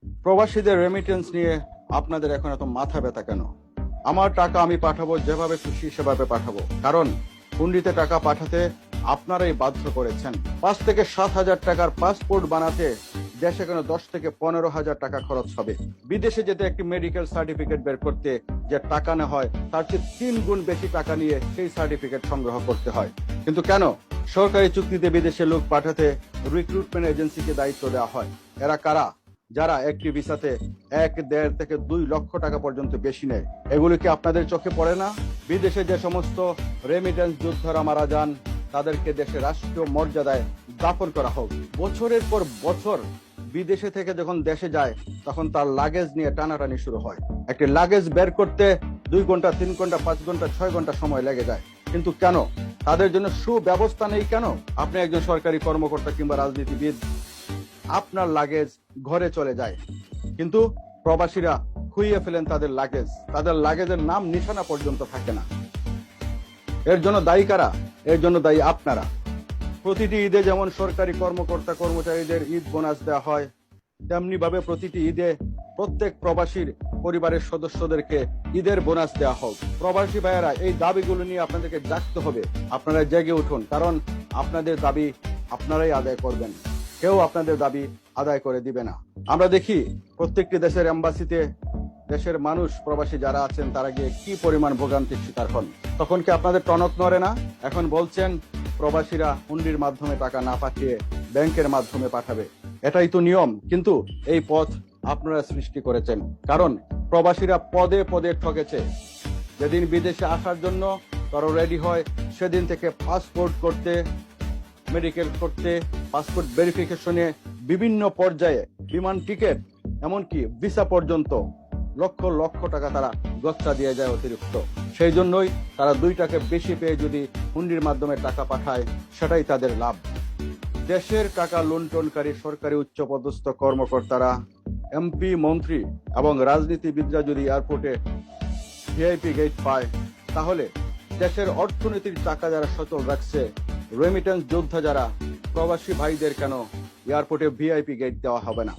প্রবাসীদের রেমিটেন্স নিয়ে আপনাদের এখন এত মাথা ব্যথা কেন? আমার টাকা আমি পাঠাবো, যেভাবে খুশি সেভাবে পাঠাবো, কারণ হুন্ডিতে টাকা পাঠাতে আপনারাই বাধ্য করেছেন। 5 থেকে 7 হাজার টাকার পাসপোর্ট বানাতে দেশে কেন 10 থেকে 15 হাজার টাকা খরচ হবে? বিদেশে যেতে একটি মেডিকেল সার্টিফিকেট বের করতে যে টাকা নেওয়া হয়, তার চেয়ে 3 গুণ বেশি টাকা নিয়ে সেই সার্টিফিকেট সংগ্রহ করতে হয়। কিন্তু কেন সরকারি চুক্তিতে বিদেশে লোক পাঠাতে রিক্রুটমেন্ট এজেন্সিকে দায়িত্ব দেওয়া হয়? এরা কারা? যারা একটি ভিসাতে 1.5 থেকে 2 লক্ষ টাকা পর্যন্ত বেশি নেয়। এগুলি কি আপনাদের চোখে পড়ে না? বিদেশে যে সমস্ত রেমিটেন্স যোদ্ধারা মারা যান, তাদেরকে দেশে রাষ্ট্রীয় মর্যাদায় দাফন করা হোক। বছরের পর বছর বিদেশে থেকে যখন দেশে যায়, তখন তার লাগেজ নিয়ে টানাটানি শুরু হয়। একটি লাগেজ বের করতে 2 ঘন্টা, 3 ঘন্টা, 5 ঘন্টা, 6 ঘন্টা সময় লেগে যায়। কিন্তু কেন? তাদের জন্য সুব্যবস্থা নেই কেন? আপনি একজন সরকারি কর্মকর্তা কিংবা রাজনীতিবিদ, আপনার লাগেজ ঘরে চলে যায়, কিন্তু প্রবাসীরা খুইয়ে ফেলেন তাদের লাগেজ। তাদের লাগেজের নাম নিশানা পর্যন্ত থাকে না। এর জন্য দায়ী কারা? এর জন্য দায়ী আপনারা। প্রতিটি ঈদে যেমন সরকারি কর্মকর্তা কর্মচারীদের ঈদ বোনাস দেওয়া হয়, তেমনি ভাবে প্রতিটি ঈদে প্রত্যেক প্রবাসীর পরিবারের সদস্যদেরকে ঈদের বোনাস দেওয়া হোক। প্রবাসী ভাইয়েরা, এই দাবিগুলো নিয়ে আপনাদেরকে জাগতে হবে। আপনারা জেগে উঠুন, কারণ আপনাদের দাবি আপনারাই আদায় করবেন, কেউ আপনাদের দাবি আদায় করে দিবে না। আমরা দেখি প্রত্যেকটি দেশের এম্বাসিতে দেশের মানুষ, প্রবাসী যারা আছেন, তারা গিয়ে কি পরিমাণ ভোগান্তির শিকার হন। তখন কি আপনাদের টনক নড়ে না? এখন বলছেন প্রবাসীরা হুন্ডির মাধ্যমে টাকা না পাঠিয়ে ব্যাংকের মাধ্যমে পাঠাবে। এটাই তো নিয়ম, কিন্তু এই পথ আপনারা সৃষ্টি করেছেন। কারণ প্রবাসীরা পদে পদে ঠকেছে। যেদিন বিদেশে আসার জন্য তারা রেডি হয়, সেদিন থেকে পাসপোর্ট করতে, মেডিকেল করতে, পাসপোর্ট ভেরিফিকেশনে, বিভিন্ন পর্যায়ে বিমান টিকিট, এমনকি ভিসা পর্যন্ত লক্ষ লক্ষ টাকা তারা গচ্চা দিয়ে যায় অতিরিক্ত। সেই জন্যই তারা 2 টাকা বেশি পেয়ে যদি হুন্ডির মাধ্যমে টাকা পাঠায়, সেটাই তাদের লাভ। দেশের টাকা লুণ্ঠনকারী সরকারি উচ্চপদস্থ কর্মকর্তারা, এমপি, মন্ত্রী এবং রাজনীতিবিদরা যদি এয়ারপোর্টে ভিআইপি গেট পায়, তাহলে দেশের অর্থনীতির টাকা যারা সচল রাখছে, রেমিটেন্স যোদ্ধা যারা, প্রবাসী ভাইদের কেন এয়ারপোর্টে ভিআইপি গেট দেওয়া হবে না?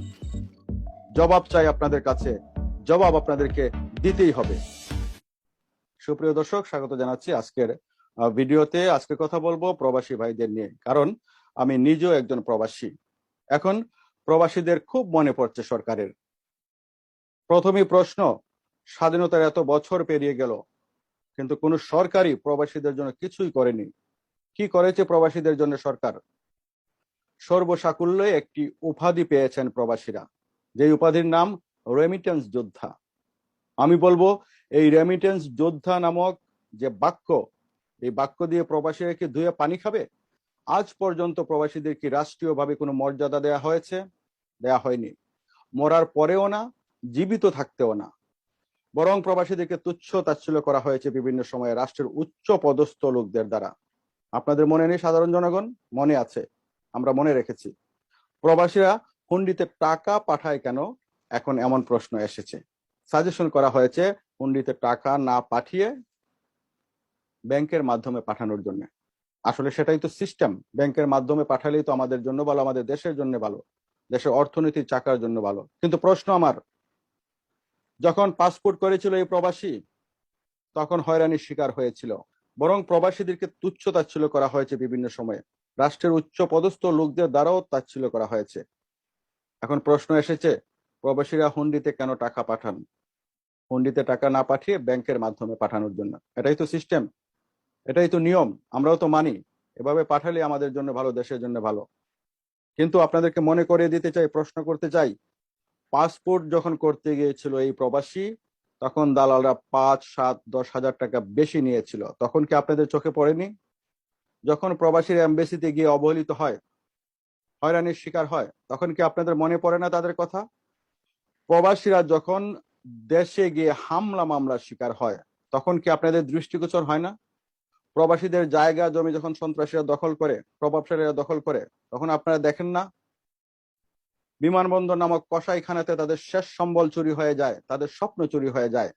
জবাব চাই আপনাদের কাছে, জবাব আপনাদেরকে দিতেই হবে। সুপ্রিয় দর্শক, স্বাগত জানাচ্ছি আজকের ভিডিওতে। আজকে কথা বলবো প্রবাসী ভাইদের নিয়ে, কারণ আমি নিজেও একজন প্রবাসী। এখন প্রবাসীদের খুব মনে পড়ছে সরকারের। প্রথমেই প্রশ্ন, স্বাধীনতার এত বছর পেরিয়ে গেল, কিন্তু কোন সরকারই প্রবাসীদের জন্য কিছুই করেনি। কি করেছে প্রবাসীদের জন্য সরকার? সর্বসাকুল্যে একটি উপাধি পেয়েছেন প্রবাসীরা, যে উপাধির নাম রেমিটেন্স যোদ্ধা। আমি বলবো, এই রেমিটেন্স যোদ্ধা নামক যে বাক্য, এই বাক্য দিয়ে প্রবাসীরা কি ধুয়ে পানি খাবে? আজ পর্যন্ত প্রবাসীদের কি রাষ্ট্রীয়ভাবে কোনো মর্যাদা দেয়া হয়েছে? দেয়া হয়নি। মরার পরেও না, জীবিত থাকতেও না। বরং প্রবাসীদেরকে তুচ্ছ তাচ্ছিল্য করা হয়েছে বিভিন্ন সময়ে রাষ্ট্রের উচ্চ পদস্থ লোকদের দ্বারা। আপনাদের মনে নেই? সাধারণ জনগণ মনে আছে, আমরা মনে রেখেছি। প্রবাসীরা হুন্ডিতে টাকা পাঠায় কেন, এখন এমন প্রশ্ন এসেছে। সাজেশন করা হয়েছে হুন্ডিতে টাকা না পাঠিয়ে ব্যাংকের মাধ্যমে পাঠানোর জন্য। আসলে সেটাই তো সিস্টেম। ব্যাংকের মাধ্যমে পাঠালেই তো আমাদের জন্য ভালো, আমাদের দেশের জন্য ভালো, দেশের অর্থনীতির চাকার জন্য ভালো। কিন্তু প্রশ্ন আমার, যখন পাসপোর্ট করেছিল এই প্রবাসী, তখন হয়রানির শিকার হয়েছিল। বরং প্রবাসীদেরকে তুচ্ছ তাচ্ছিল্য করা হয়েছে বিভিন্ন সময়ে, রাষ্ট্রের উচ্চ পদস্থ লোকদের দ্বারাও তাচ্ছিল্য করা হয়েছে। এখন প্রশ্ন এসেছে, প্রবাসীরা হুন্ডিতে কেন টাকা পাঠান? হুন্ডিতে টাকা না পাঠিয়ে ব্যাংকের মাধ্যমে পাঠানোর জন্য। এটাই তো সিস্টেম, এটাই তো নিয়ম, আমরাও তো মানি। এভাবে পাঠালে আমাদের জন্য ভালো, দেশের জন্য ভালো। কিন্তু আপনাদেরকে মনে করিয়ে দিতে চাই, প্রশ্ন করতে চাই, পাসপোর্ট যখন করতে গিয়েছিল এই প্রবাসী, তখন দালালরা 5, 7, 10 হাজার টাকা বেশি নিয়েছিল। তখন কি আপনাদের চোখে পড়েনি? যখন প্রবাসীর এমবেসিতে গিয়ে অবহেলিত হয়, হয়রানির শিকার হয়, তখন কি আপনাদের মনে পড়ে না তাদের কথা? প্রবাসীরা যখন দেশে গিয়ে হামলা মামলার শিকার হয়, তখন কি আপনাদের দৃষ্টিগোচর হয় না? প্রবাসীদের জায়গা জমি যখন সন্ত্রাসীরা দখল করে, প্রভাবশালীরা দখল করে, তখন আপনারা দেখেন না? বিমানবন্দর নামক কসাইখানাতে তাদের শেষ সম্বল চুরি হয়ে যায়, তাদের স্বপ্ন চুরি হয়ে যায়।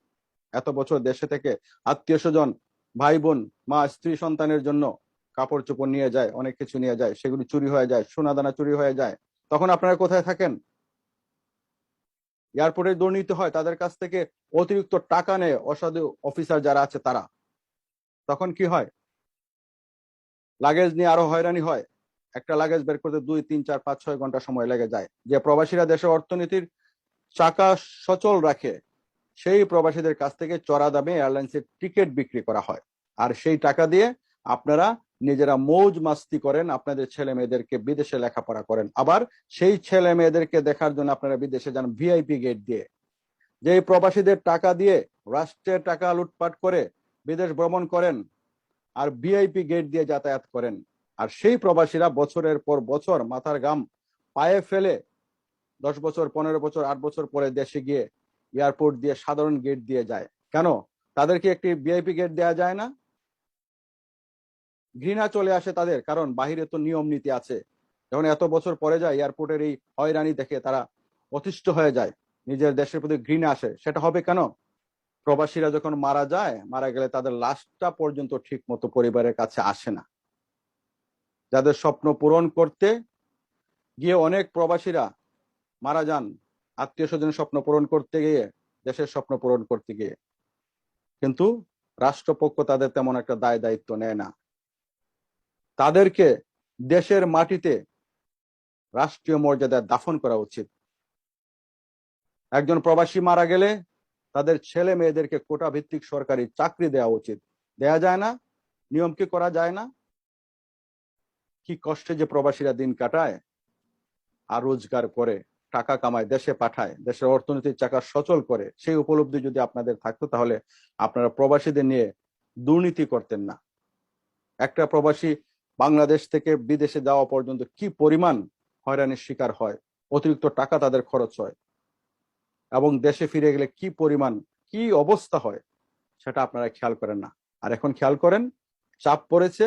এত বছর দেশে থেকে আত্মীয় স্বজন, ভাই বোন, মা, স্ত্রী, সন্তানের জন্য কাপড় চোপড় নিয়ে যায়, অনেক কিছু নিয়ে যায়, সেগুলি চুরি হয়ে যায়, সোনা দানা চুরি হয়ে যায়। তখন আপনারা কোথায় থাকেন? এয়ারপোর্টে দুর্নীতি হয়, তাদের কাছ থেকে অতিরিক্ত টাকা নেয় অসাধু অফিসার যারা আছে তারা, তখন কি হয়? লাগেজ নিয়ে আরো হয়রানি হয়। একটা লাগেজ বের করতে 2, 3, 4, 5, 6 ঘন্টা সময় লেগে যায়। যে প্রবাসীরা দেশের অর্থনীতির চাকা সচল রাখে, সেই প্রবাসীদের কাছ থেকে চড়া দামে এয়ারলাইন্সের টিকিট বিক্রি করা হয়। আর সেই টাকা দিয়ে আপনারা নিজেরা মৌজ মাস্তি করেন, আপনাদের ছেলে মেয়েদেরকে বিদেশে লেখাপড়া করেন। আবার সেই ছেলে মেয়েদেরকে দেখার জন্য আপনারা বিদেশে যান ভিআইপি গেট দিয়ে। যে প্রবাসীদের টাকা দিয়ে রাষ্ট্রের টাকা লুটপাট করে বিদেশ ভ্রমণ করেন আর ভিআইপি গেট দিয়ে যাতায়াত করেন। আর সেই প্রবাসীরা বছরের পর বছর মাথার ঘাম পায়ে ফেলে 10 বছর, 15 বছর, 8 বছর পরে দেশে গিয়ে এয়ারপোর্ট দিয়ে সাধারণ গেট দিয়ে যায়। কেন তাদেরকে একটি ভিআইপি গেট দেওয়া যায় না? ঘৃণা চলে আসে তাদের, কারণ বাহিরে তো নিয়ম নীতি আছে। যখন এত বছর পরে যায়, এয়ারপোর্টের এই হয়রানি দেখে তারা অতিষ্ঠ হয়ে যায়, নিজের দেশের প্রতি ঘৃণা আসে। সেটা হবে কেন? প্রবাসীরা যখন মারা যায়, মারা গেলে তাদের লাশটা পর্যন্ত ঠিক মতো পরিবারের কাছে আসে না। যাদের স্বপ্ন পূরণ করতে গিয়ে অনেক প্রবাসীরা মারা যান, আত্মীয় স্বজনের স্বপ্ন পূরণ করতে গিয়ে, দেশের স্বপ্ন পূরণ করতে গিয়ে, কিন্তু রাষ্ট্রপক্ষ তাদের তেমন একটা দায় দায়িত্ব নেয় না। তাদেরকে দেশের মাটিতে রাষ্ট্রীয় মর্যাদায় দাফন করা উচিত। একজন প্রবাসী মারা গেলে তাদের ছেলে মেয়েদেরকে কোটা ভিত্তিক সরকারি চাকরি দেওয়া উচিত। দেয়া যায় না? নিয়ম কি করা যায় না? কি কষ্টে যে প্রবাসীরা দিন কাটায় আর রোজগার করে, টাকা কামায়, দেশে পাঠায়, দেশের অর্থনীতির চাকা সচল করে। সেই উপলব্ধি যদি আপনাদের থাকতো, তাহলে আপনারা প্রবাসীদের নিয়ে দুর্নীতি করতেন না। একটা প্রবাসী বাংলাদেশ থেকে বিদেশে যাওয়া পর্যন্ত কি পরিমাণ হয়রানির শিকার হয়, অতিরিক্ত টাকা তাদের খরচ হয়, এবং দেশে ফিরে গেলে কি পরিমাণ কি অবস্থা হয়, সেটা আপনারা খেয়াল করেন না। আর এখন খেয়াল করেন, চাপ পড়েছে,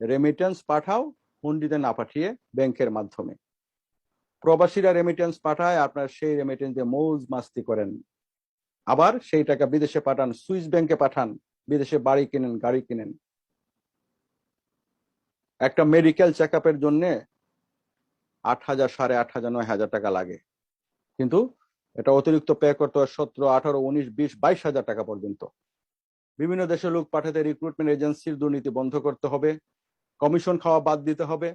রেমিটেন্স পাঠাও, হুন্ডিতে না পাঠিয়ে ব্যাংকের মাধ্যমে। প্রবাসীরা রেমিটেন্স পাঠায়, আপনার সেই রেমিটেন্স দিয়ে মৌজ মাস্তি করেন। আবার সেই টাকা বিদেশে পাঠান, সুইস ব্যাংকে পাঠান, বিদেশে বাড়ি কিনেন, গাড়ি কিনেন। একটা মেডিকেল চেক আপের জন্য 8,000, 8,500, 9,000 টাকা লাগে, কিন্তু এটা অতিরিক্ত পে করতে হয় 17, 18, 19, 20, 22,000 টাকা পর্যন্ত। বিভিন্ন দেশে লোক পাঠাতে রিক্রুটমেন্ট এজেন্সির দুর্নীতি বন্ধ করতে হবে, কমিশন খাওয়া বাদ দিতে হবে।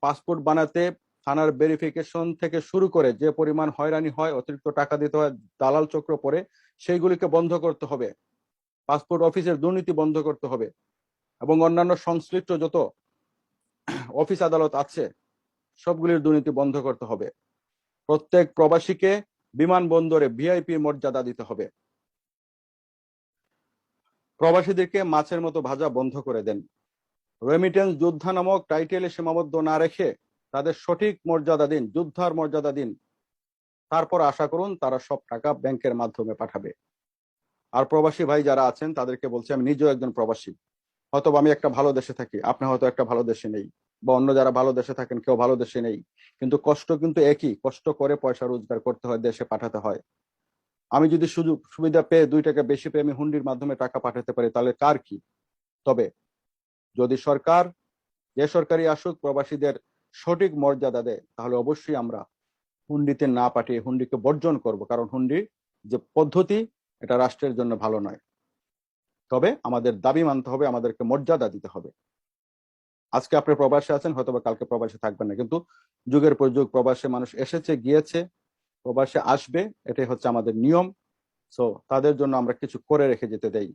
পাসপোর্ট বানাতে থানার ভেরিফিকেশন থেকে শুরু করে যে পরিমাণ হয়রানি হয়, অতিরিক্ত টাকা দিতে হয়, দালাল চক্র পড়ে, সেইগুলিকে বন্ধ করতে হবে। পাসপোর্ট অফিসের দুর্নীতি বন্ধ করতে হবে, এবং অন্যান্য সংশ্লিষ্ট যত অফিস আদালত আছে সবগুলির দুর্নীতি বন্ধ করতে হবে। প্রত্যেক প্রবাসীকে বিমানবন্দরে ভিআইপি মর্যাদা দিতে হবে। প্রবাসীদেরকে মাছের মতো ভাজা বন্ধ করে দেন। রেমিটেন্স যোদ্ধা নামক টাইটেলে সীমাবদ্ধ না রেখে তাদের সঠিক মর্যাদা দিন, যোদ্ধার মর্যাদা দিন। তারপর আশা করুন তারা সব টাকা ব্যাংকের মাধ্যমে পাঠাবে। আর প্রবাসী ভাই যারা আছেন তাদেরকে বলছি, আমি নিজেও একজন প্রবাসী। হয়তো আমি একটা ভালো দেশে থাকি, আপনি হয়তো একটা ভালো দেশে নেই, বা অন্য যারা ভালো দেশে থাকেন কেউ ভালো দেশে নেই, কিন্তু কষ্ট কিন্তু একই। কষ্ট করে পয়সা রোজগার করতে হয়, দেশে পাঠাতে হয়। আমি যদি সুযোগ সুবিধা পেয়ে 2 টাকা বেশি পেয়ে আমি হুন্ডির মাধ্যমে টাকা পাঠাতে পারি, তাহলে কার কি? তবে যদি সরকার, যে সরকারি আসুক, প্রবাসীদের সঠিক মর্যাদা দেয়, তাহলে অবশ্যই আমরা হুন্ডিতে না পাঠিয়ে হুন্ডিকে বর্জন করব। কারণ হুন্ডির যে পদ্ধতি, এটা রাষ্ট্রের জন্য ভালো নয়। তবে আমাদের দাবি মানতে হবে, আমাদেরকে মর্যাদা দিতে হবে। আজকে আপনি প্রবাসে আছেন, হয়তোবা কালকে প্রবাসে থাকবেন না, কিন্তু যুগের পর যুগ প্রবাসে মানুষ এসেছে, গিয়েছে, প্রবাসে আসবে, এটাই হচ্ছে আমাদের নিয়ম। সো তাদের জন্য আমরা কিছু করে রেখে যেতে দেই।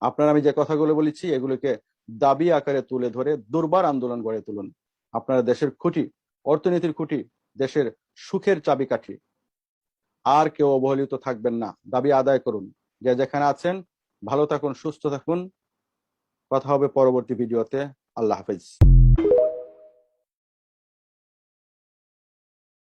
আপনারা আমি যে কথাগুলো বলেছি, এগুলোকে দাবি আকারে তুলে ধরে দুর্বার আন্দোলন গড়ে তুলুন। আপনারা দেশের খুঁটি, অর্থনীতির খুঁটি, দেশের সুখের চাবিকাঠি। আর কেউ অবহেলিত থাকবেন না, দাবি আদায় করুন। যে যেখানে আছেন ভালো থাকুন, সুস্থ থাকুন। কথা হবে পরবর্তী ভিডিওতে। আল্লাহ হাফেজ।